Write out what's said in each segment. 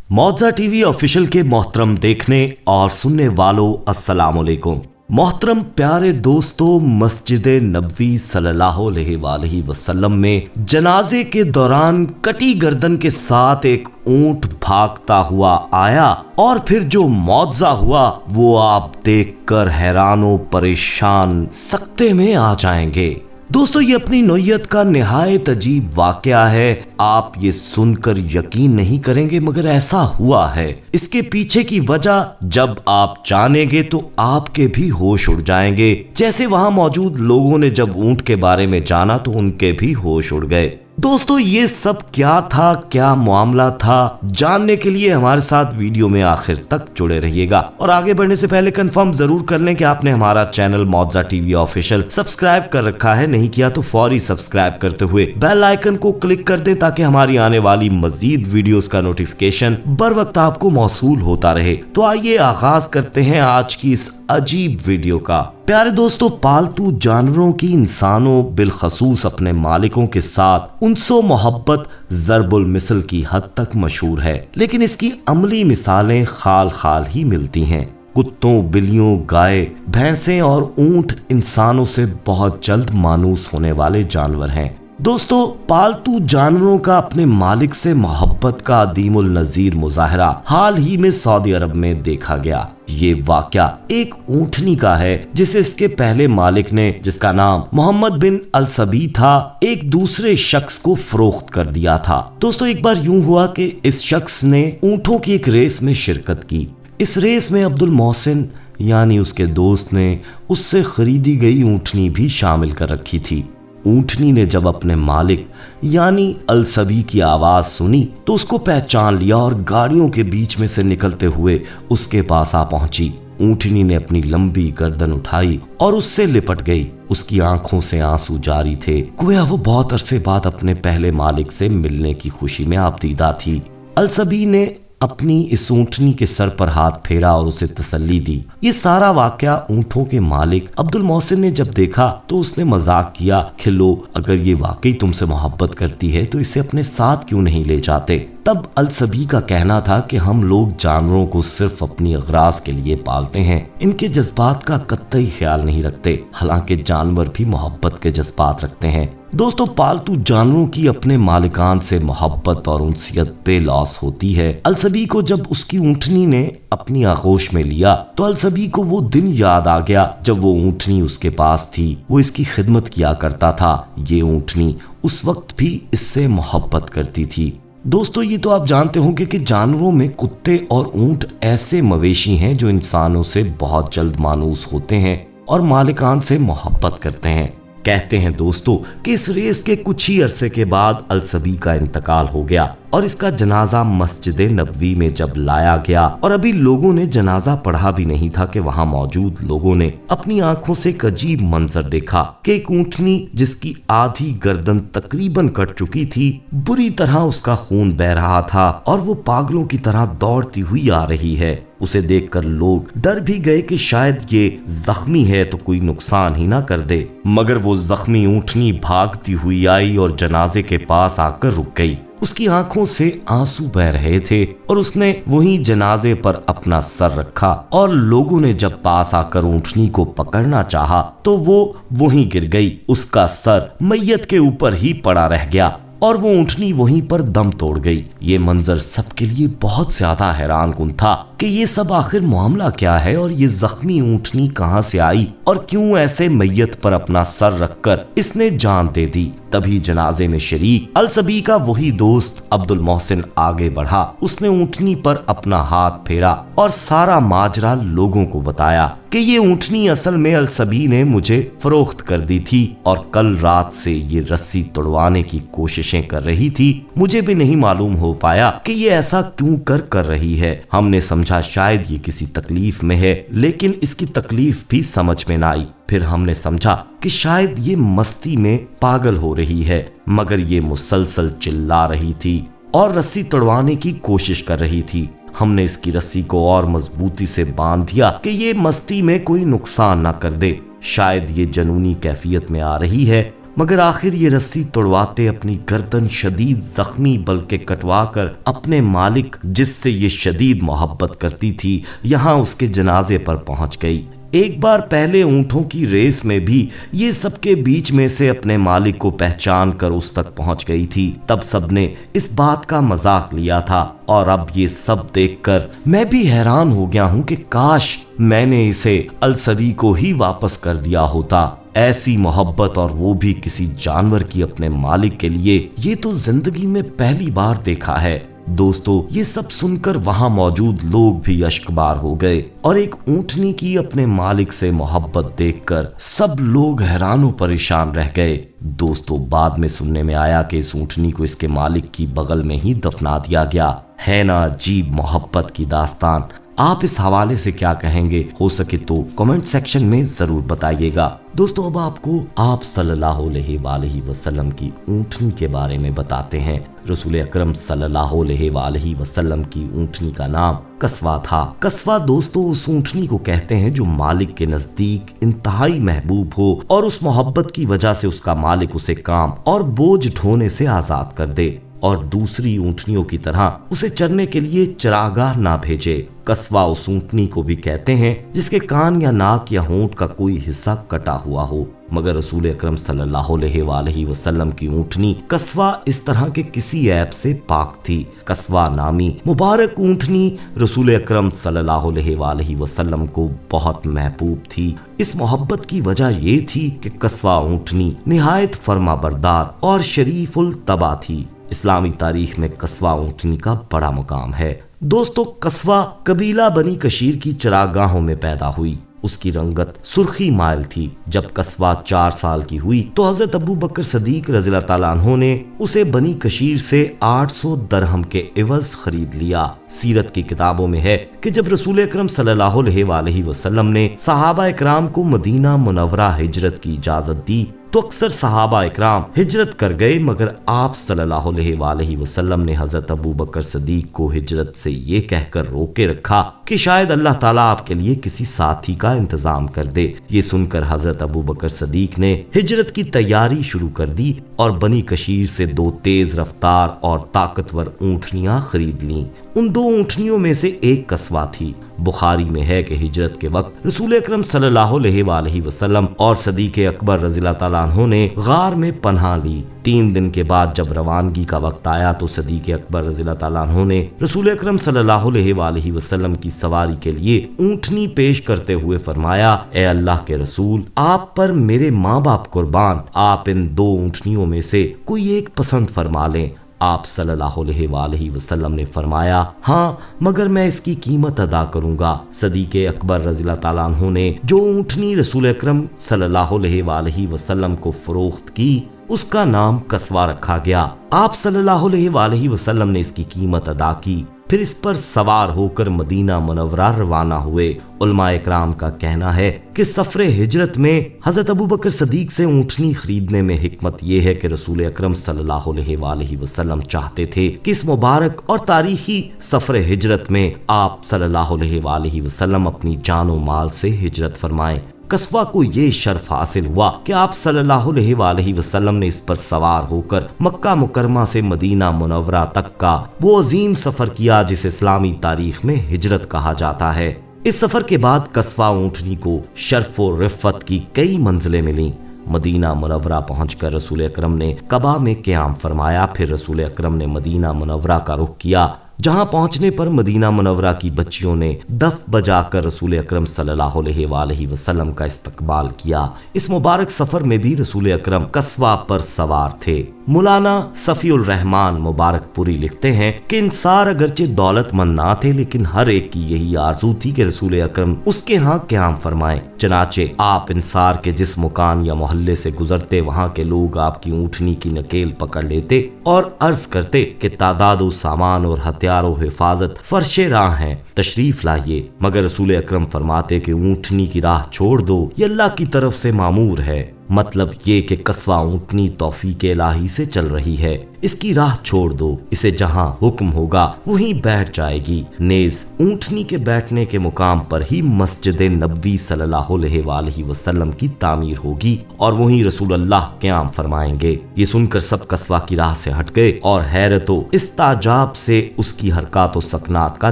मौजा TV official के मोहतरम देखने और सुनने वालों अस्सलाम वालेकुम। मोहतरम प्यारे दोस्तों, मस्जिद नबवी सल्लल्लाहु अलैहि वसल्लम में जनाजे के दौरान कटी गर्दन के साथ एक ऊंट भागता हुआ आया और फिर जो मौजा हुआ वो आप देखकर हैरानो परेशान सकते में आ जाएंगे। दोस्तों, ये अपनी नौयत का निहायत अजीब वाकया है। आप ये सुनकर यकीन नहीं करेंगे मगर ऐसा हुआ है। इसके पीछे की वजह जब आप जानेंगे तो आपके भी होश उड़ जाएंगे। जैसे वहां मौजूद लोगों ने जब ऊंट के बारे में जाना तो उनके भी होश उड़ गए। दोस्तों, ये सब क्या था, क्या मामला था, जानने के लिए हमारे साथ वीडियो में आखिर तक जुड़े रहिएगा। और आगे बढ़ने से पहले कंफर्म जरूर कर लें कि आपने हमारा चैनल मौजा टीवी ऑफिशियल सब्सक्राइब कर रखा है। नहीं किया तो फौरी सब्सक्राइब करते हुए बेल आइकन को क्लिक कर दें ताकि हमारी आने वाली मजीद वीडियोस का नोटिफिकेशन बर वक्त आपको मौसूल होता रहे। तो आइए आगाज करते हैं आज की इस अजीब वीडियो का। प्यारे दोस्तों, पालतू जानवरों की इंसानों बिलखसूस अपने मालिकों के साथ उनसो मोहब्बत ज़रबुल मिसल की हद तक मशहूर है, लेकिन इसकी अमली मिसालें खाल खाल ही मिलती हैं। कुत्तों, बिल्लियों, गाय, भैंसें और ऊंट इंसानों से बहुत जल्द मानूस होने वाले जानवर हैं। दोस्तों, पालतू जानवरों का अपने मालिक से मोहब्बत का अदीमुल नज़ीर मुजाहरा हाल ही में सऊदी अरब में देखा गया। ये वाकया एक ऊंटनी का है जिसे इसके पहले मालिक ने, जिसका नाम मोहम्मद बिन अल सबी था, एक दूसरे शख्स को फरोख्त कर दिया था। दोस्तों, एक बार यूं हुआ कि इस शख्स ने ऊंटों की एक रेस में शिरकत की। इस रेस में अब्दुल मोहसिन यानी उसके दोस्त ने उससे खरीदी गई ऊंटनी भी शामिल कर रखी थी। ऊंटनी ने जब अपने मालिक यानी अलसबी की आवाज सुनी तो उसको पहचान लिया और गाड़ियों के बीच में से निकलते हुए उसके पास आ पहुंची। ऊंटनी ने अपनी लंबी गर्दन उठाई और उससे लिपट गई। उसकी आंखों से आंसू जारी थे, गोया वो बहुत अरसे बाद अपने पहले मालिक से मिलने की खुशी में आबदीदा थी। अलसबी ने अपनी इस ऊंटनी के सर पर हाथ फेरा और उसे तसल्ली दी। ये सारा वाकया ऊंटों के मालिक अब्दुल मोहसिन ने जब देखा तो उसने मजाक किया कि लो, अगर ये वाकई तुमसे मोहब्बत करती है तो इसे अपने साथ क्यों नहीं ले जाते। तब अलसबी का कहना था कि हम लोग जानवरों को सिर्फ अपनी अगराज के लिए पालते हैं, इनके जज्बात का कतई ख्याल नहीं रखते। हालांकि जानवर भी मोहब्बत के जज्बात रखते हैं। दोस्तों, पालतू जानवरों की अपने मालिकान से मोहब्बत और उनसियत बेलौस होती है। अलसबी को जब उसकी ऊंटनी ने अपनी आगोश में लिया तो अलसबी को वो दिन याद आ गया जब वो ऊंटनी उसके पास थी, वो इसकी खिदमत किया करता था। ये ऊंटनी उस वक्त भी इससे मोहब्बत करती थी। दोस्तों, ये तो आप जानते होंगे कि जानवरों में कुत्ते और ऊंट ऐसे मवेशी हैं जो इंसानों से बहुत जल्द मानूस होते हैं और मालिकान से मोहब्बत करते हैं। कहते हैं दोस्तों कि इस रेस के कुछ ही अरसे के बाद अलसबी का इंतकाल हो गया और इसका जनाजा मस्जिद नबवी में जब लाया गया और अभी लोगों ने जनाजा पढ़ा भी नहीं था कि वहां मौजूद लोगों ने अपनी आंखों से एक अजीब मंजर देखा कि एक ऊंटनी जिसकी आधी गर्दन तकरीबन कट चुकी थी, बुरी तरह उसका खून बह रहा था और वो पागलों की तरह दौड़ती हुई आ रही है। उसे देखकर लोग डर भी गए कि शायद ये जख्मी है तो कोई नुकसान ही ना कर दे, मगर वो जख्मी ऊंटनी भागती हुई आई और जनाजे के पास आकर रुक गई। उसकी आंखों से आंसू बह रहे थे और उसने वहीं जनाजे पर अपना सर रखा और लोगों ने जब पास आकर ऊंटनी को पकड़ना चाहा तो वो वहीं गिर गई। उसका सर मैयत के ऊपर ही पड़ा रह गया और वो ऊंटनी वहीं पर दम तोड़ गई। ये मंजर सबके लिए बहुत ज्यादा हैरान कुन था कि ये सब आखिर मामला क्या है और ये जख्मी ऊंटनी कहां से आई और क्यों ऐसे मैयत पर अपना सर रखकर इसने जान दे दी। तभी जनाजे में शरीक अलसबी का वही दोस्त अब्दुल मोहसिन आगे बढ़ा। उसने ऊंटनी पर अपना हाथ फेरा और सारा माजरा लोगों को बताया कि ये ऊंटनी असल में अलसबी ने मुझे फरोख्त कर दी थी और कल रात से ये रस्सी तोड़वाने की कोशिशें कर रही थी। मुझे भी नहीं मालूम हो पाया कि ये ऐसा क्यों कर रही है। हमने समझा शायद ये किसी तकलीफ में है, लेकिन इसकी तकलीफ भी समझ में ना आई। फिर हमने समझा कि शायद ये मस्ती में पागल हो रही है, मगर ये मुसलसल चिल्ला रही थी और रस्सी तोड़वाने की कोशिश कर रही थी। हमने इसकी रस्सी को और मजबूती से बांध दिया कि ये मस्ती में कोई नुकसान ना कर दे। शायद ये जनूनी कैफियत में आ रही है, मगर आखिर ये रस्सी तोड़वाते अपनी गर्दन शदीद जख्मी बल्कि कटवा कर अपने मालिक जिससे ये शदीद मोहब्बत करती थी यहाँ उसके जनाजे पर पहुंच गई। एक बार पहले ऊंटों की रेस में भी ये सबके बीच में से अपने मालिक को पहचान कर उस तक पहुंच गई थी। तब सबने इस बात का मजाक लिया था और अब ये सब देखकर मैं भी हैरान हो गया हूं कि काश मैंने इसे अलसवी को ही वापस कर दिया होता। ऐसी मोहब्बत और वो भी किसी जानवर की अपने मालिक के लिए, ये तो जिंदगी में पहली बार देखा है। दोस्तों, ये सब सुनकर वहां मौजूद लोग भी अश्कबार हो गए और एक ऊंटनी की अपने मालिक से मोहब्बत देखकर सब लोग हैरानो परेशान रह गए। दोस्तों, बाद में सुनने में आया कि इस ऊंटनी को इसके मालिक की बगल में ही दफना दिया गया। है ना अजीब मोहब्बत की दास्तान। आप इस हवाले से क्या कहेंगे? हो सके तो कमेंट सेक्शन में जरूर बताइएगा। दोस्तों, अब आपको आप सल्लल्लाहु अलैहि वसल्लम की ऊंटनी के बारे में बताते हैं। रसूल अकरम सल्लल्लाहु अलैहि वसल्लम की ऊंटनी का नाम कस्वा था। कस्वा दोस्तों उस ऊंटनी को कहते हैं जो मालिक के नजदीक इंतहाई महबूब हो और उस मोहब्बत की वजह से उसका मालिक उसे काम और बोझ ढोने से आजाद कर दे और दूसरी ऊंटनियों की तरह उसे चरने के लिए चरागाह ना भेजे। कस्वा उस ऊंटनी को भी कहते हैं जिसके कान या नाक या होंठ का कोई हिस्सा कटा हुआ हो, मगर रसूल अकरम सल्लल्लाहु अलैहि वसल्लम की ऊंटनी कस्वा इस तरह के किसी ऐब से पाक थी। कस्वा नामी मुबारक ऊंटनी रसूल अकरम सल्लल्लाहु अलैहि वसल्लम को बहुत महबूब थी। इस मोहब्बत की वजह ये थी कि कस्वा ऊंटनी निहायत फर्माबरदार और शरीफुल तबा थी। इस्लामी तारीख में कस्वा ऊंटनी का बड़ा मुकाम है। दोस्तों, कस्वा कबीला बनी कशीर की चरागाहों में पैदा हुई। उसकी रंगत सुर्खी माइल थी। जब कस्वा 4 साल की हुई तो हजरत अबू बकर सदीक रज़ियल्लाहु ताला अन्हु ने उसे बनी कशीर से 800 दरहम के एवज खरीद लिया। सीरत की किताबों में है कि जब रसूल अकरम सल्लल्लाहु अलैहि वसल्लम ने सहाबा इकराम को मदीना मुनव्वरा हिजरत की इजाजत दी तो अक्सर सहाबा इकराम हिजरत कर गए, मगर आप सल्लल्लाहु अलैहि वसल्लम ने हजरत अबू बकर सदीक को हिजरत से ये कहकर रोके रखा कि शायद अल्लाह ताला आपके लिए किसी साथी का इंतजाम कर दे। ये सुनकर हजरत अबू बकर सदीक ने हिजरत की तैयारी शुरू कर दी और बनी कशीर से 2 तेज रफ्तार और ताकतवर ऊंटनियां खरीद लीं। उन 2 ऊंटनियों में से एक कस्वा थी। बुखारी में है कि हिजरत के वक्त रसूल अकरम सल्लल्लाहु अलैहि वसल्लम और सदीक अकबर रज़ियल्लाहु ताला अन्हु ने गार में पनाह ली। 3 दिन के बाद जब रवानगी का वक्त आया तो सदीक अकबर रज़ियल्लाहु ताला अन्हु ने रसूल अकरम सल्लल्लाहु अलैहि वसल्लम की सवारी के लिए ऊंटनी पेश करते हुए फरमाया, ए अल्लाह के रसूल, आप पर मेरे माँ बाप कुर्बान, आप इन 2 ऊंटनियों में से कोई एक पसंद फरमा लें। आप सल्लल्लाहु अलैहि वसल्लम ने फरमाया, हाँ, मगर मैं इसकी कीमत अदा करूंगा। सदीक अकबर रज़ियल्लाहु ताला अन्हु ने जो ऊंटनी रसूल अकरम सल्लल्लाहु अलैहि वसल्लम को फरोख्त की उसका नाम कस्वा रखा गया। आप सल्लल्लाहु अलैहि वसल्लम ने इसकी कीमत अदा की, फिर इस पर सवार होकर मदीना मुनव्वरा रवाना हुए। उलमा इकराम का कहना है कि सफरे हिजरत में हजरत अबू बकर सदीक से ऊंटनी खरीदने में हिकमत यह है कि रसूल अकरम सल्लल्लाहु अलैहि वसल्लम चाहते थे कि इस मुबारक और तारीखी सफरे हिजरत में आप सल्लल्लाहु अलैहि वसल्लम अपनी जानो माल से हिजरत फरमाएं। कस्वा को ये शर्फ हासिल हुआ कि आप सल्लल्लाहु अलैहि वसल्लम ने इस पर सवार होकर मक्का मुकरमा से मदीना मुनव्वरा तक का वो अजीम सफर किया जिसे इस्लामी तारीख में हिजरत कहा जाता है। इस सफर के बाद कस्वा ऊंटनी को शर्फ और रिफ़त की कई मंजिलें मिली। मदीना मुनव्वरा पहुंचकर रसूल अकरम ने कबा में क़याम फरमाया। फिर रसूल अकरम ने मदीना मुनव्वरा का रुख किया, जहां पहुंचने पर मदीना मुनव्वरा की बच्चियों ने दफ बजाकर रसूल अकरम सल्लल्लाहु अलैहि वसल्लम का इस्तकबाल किया। इस मुबारक सफर में भी रसूल अकरम कस्वा पर सवार थे। मौलाना सफीउर रहमान मुबारकपुरी लिखते हैं कि इंसार अगरचे दौलतमंद ना थे, लेकिन हर एक की यही आरज़ू थी कि रसूल अकरम उसके यहाँ क़याम फरमाएं। चनाचे आप इंसार के जिस मुकान या मोहल्ले से गुजरते वहाँ के लोग आपकी ऊँटनी की नकेल पकड़ लेते और अर्ज करते कि तादाद सामान और हथियारों हिफाजत फर्शे राह हैं, तशरीफ लाइए। मगर रसूल अकरम फरमाते कि ऊँटनी की राह छोड़ दो, ये अल्लाह की तरफ से मामूर है। मतलब ये कि कस्वा ऊंटनी तौफीक इलाही से चल रही है। اس की राह छोड़ दो, इसे जहां हुक्म होगा वहीं बैठ जाएगी। नेज ऊंटनी के बैठने के मुकाम पर ही मस्जिद नबवी सल्लल्लाहु अलैहि वसल्लम की तामीर होगी और वहीं रसूल अल्लाह क़याम फरमाएंगे। ये सुनकर सब कस्वा की राह से हट गए और हैरतो इस्ताजाब से उसकी हरकत और सकनात का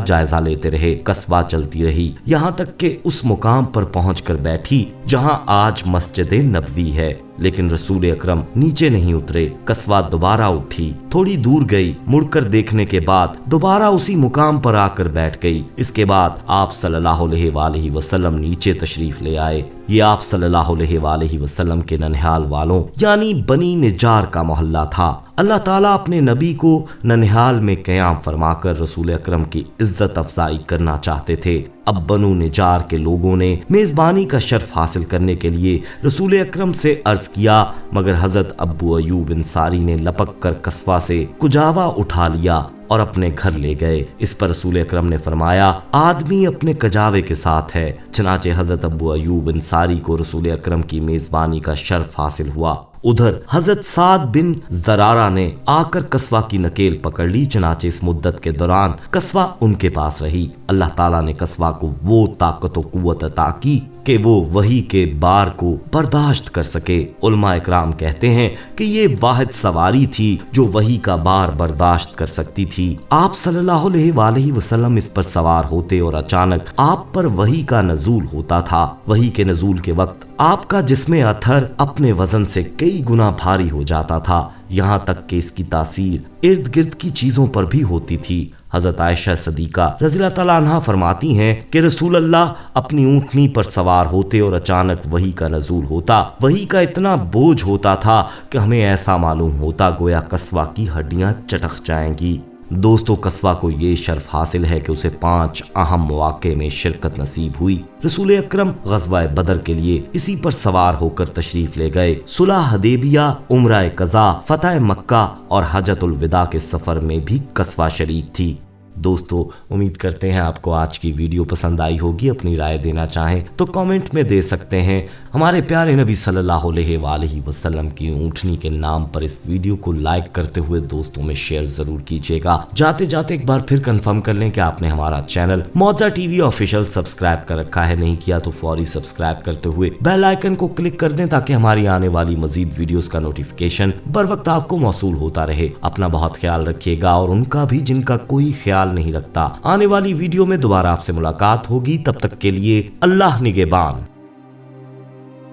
जायजा लेते रहे। कस्वा चलती रही यहाँ तक कि उस मुकाम पर पहुंचकर बैठी जहां आज मस्जिद नबवी है, लेकिन रसूल अकरम नीचे नहीं उतरे। कस्वा दोबारा उठी, थोड़ी दूर गई, मुड़कर देखने के बाद दोबारा उसी मुकाम पर आकर बैठ गई। इसके बाद आप सल्लल्लाहु अलैहि वसल्लम नीचे तशरीफ ले आए। ये आप सल्लल्लाहु अलैहि वसल्लम के ननिहाल वालों यानी बनी निजार का मोहल्ला था। अल्लाह ताला अपने नबी को ननिहाल में क़याम फरमाकर रसूल अकरम की इज्जत अफजाई करना चाहते थे। अब बनु निजार के लोगों ने मेज़बानी का शर्फ हासिल करने के लिए रसूल अकरम से अर्ज किया, मगर हजरत अब्बू अयूब अंसारी ने लपक कर कस्वा से कुजावा उठा लिया और अपने घर ले गए। इस पर रसूल अकरम ने फरमाया, आदमी अपने कजावे के साथ है। चनाचे हजरत अब्बू अयूब अंसारी को रसूल अकरम की मेज़बानी का शर्फ हासिल हुआ। उधर हजरत साद बिन जरारा ने आकर कस्वा की नकेल पकड़ ली। चनाचे इस मुद्दत के दौरान कस्वा उनके पास रही। अल्लाह ताला ने कस्वा को वो ताकत और कुव्वत अता की कि वो वही के बार को बर्दाश्त कर सके। उलमा इकराम कहते हैं कि ये वाहिद सवारी थी जो वही का बार बर्दाश्त कर सकती थी। आप सल्लल्लाहु अलैहि वसल्लम इस पर सवार होते और अचानक आप पर वही का नजूल होता था। वही के नजूल के वक्त आपका जिस्मे अथर अपने वजन से कई गुना भारी हो जाता था, यहाँ तक कि इसकी तासीर इर्द गिर्द की चीजों पर भी होती थी। हजरत आयशा सदीका रज़ियल्लाहु तआला अन्हा फरमाती हैं कि रसूल अल्लाह अपनी ऊंटनी पर सवार होते और अचानक वही का नजूल होता। वही का इतना बोझ होता था कि हमें ऐसा मालूम होता गोया कस्वा की हड्डियां चटक जाएंगी। दोस्तों, कस्वा को ये शर्फ हासिल है कि उसे 5 अहम मौके में शिरकत नसीब हुई। रसूल अकरम ग़ज़वा बदर के लिए इसी पर सवार होकर तशरीफ ले गए। सुलह हदैबिया, उम्रा क़ज़ा, फतह मक्का और हजतुल विदा के सफर में भी कस्वा शरीक थी। दोस्तों, उम्मीद करते हैं आपको आज की वीडियो पसंद आई होगी। अपनी राय देना चाहें तो कमेंट में दे सकते हैं। हमारे प्यारे नबी सल्लल्लाहु अलैहि वसल्लम की ऊंटनी के नाम पर इस वीडियो को लाइक करते हुए दोस्तों में शेयर जरूर कीजिएगा। जाते जाते एक बार फिर कंफर्म कर लें कि आपने हमारा चैनल मौजा टीवी ऑफिशियल सब्सक्राइब कर रखा है। नहीं किया तो फौरी सब्सक्राइब करते हुए बेल आइकन को क्लिक कर दें ताकि हमारी आने वाली मजीद वीडियोस का नोटिफिकेशन बर वक्त आपको मौसूल होता रहे। अपना बहुत ख्याल रखिएगा और उनका भी जिनका कोई ख्याल नहीं रखता। आने वाली वीडियो में दोबारा आपसे मुलाकात होगी। तब तक के लिए अल्लाह निगहबान।